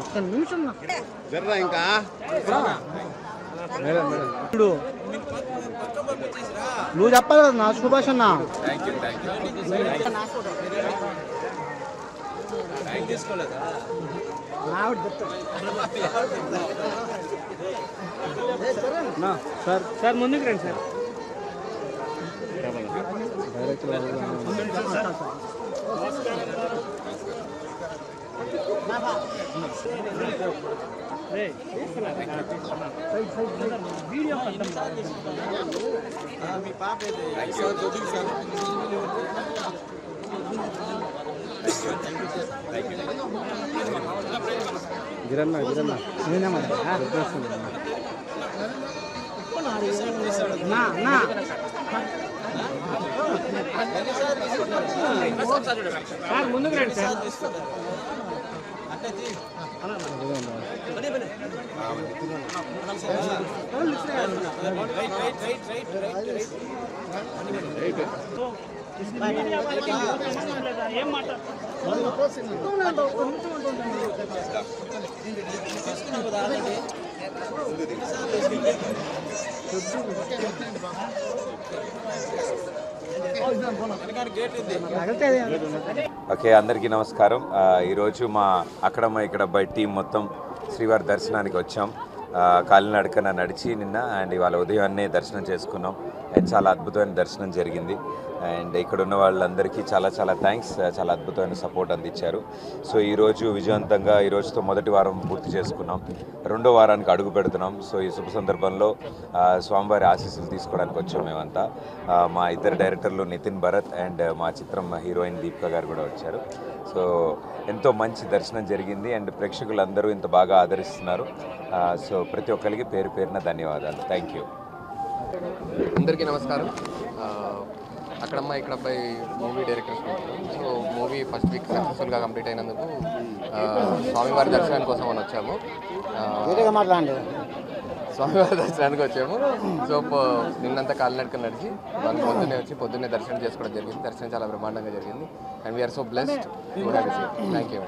ఒక్క నిమిషం జర్రా ఇంకా నువ్వు చెప్పాలి కదా నా సుభాష్ అన్న. సార్ సార్ ముందుకు రండి సార్. వీడియో గిరన్నా గిరన్నా సార్ ముందుకు రండి సార్. ఏం మాట ఓకే, అందరికీ నమస్కారం. ఈరోజు మా అక్కడమ్మ ఇక్కడబ్బాయి టీం మొత్తం శ్రీవారి దర్శనానికి వచ్చాం. కాలినడకన నడిచి నిన్న అండ్ ఇవాళ ఉదయాన్నే దర్శనం చేసుకున్నాం. అండ్ చాలా అద్భుతమైన దర్శనం జరిగింది. అండ్ ఇక్కడ ఉన్న వాళ్ళందరికీ చాలా చాలా థ్యాంక్స్. చాలా అద్భుతమైన సపోర్ట్ అందించారు. సో ఈరోజు విజయవంతంగా ఈరోజుతో మొదటి వారం పూర్తి చేసుకున్నాం. రెండో వారానికి అడుగు పెడుతున్నాం. సో ఈ శుభ సందర్భంలో స్వామివారి ఆశీస్సులు తీసుకోవడానికి వచ్చాం మేమంతా. మా ఇద్దరు డైరెక్టర్లు నితిన్ భరత్ అండ్ మా చిత్రం హీరోయిన్ దీపిక గారు కూడా వచ్చారు. సో ఎంతో మంచి దర్శనం జరిగింది అండ్ ప్రేక్షకులందరూ ఇంత బాగా ఆదరిస్తున్నారు. సో ప్రతి ఒక్కరికి పేరు పేరున ధన్యవాదాలు. Thank you. అందరికీ నమస్కారం. Akkadamma Ikkadabbayi movie directors. So movie first week సక్సెస్ఫుల్గా కంప్లీట్ అయినందుకు స్వామివారి దర్శనానికి కోసం అని వచ్చాము. స్వామివారి దర్శనానికి వచ్చాము. సో నిన్నంతా కాలినడక నడిచి వాళ్ళు పొద్దున్నే దర్శనం చేసుకోవడం జరిగింది. దర్శనం చాలా బ్రహ్మాండంగా జరిగింది. And we're so blessed. Thank you.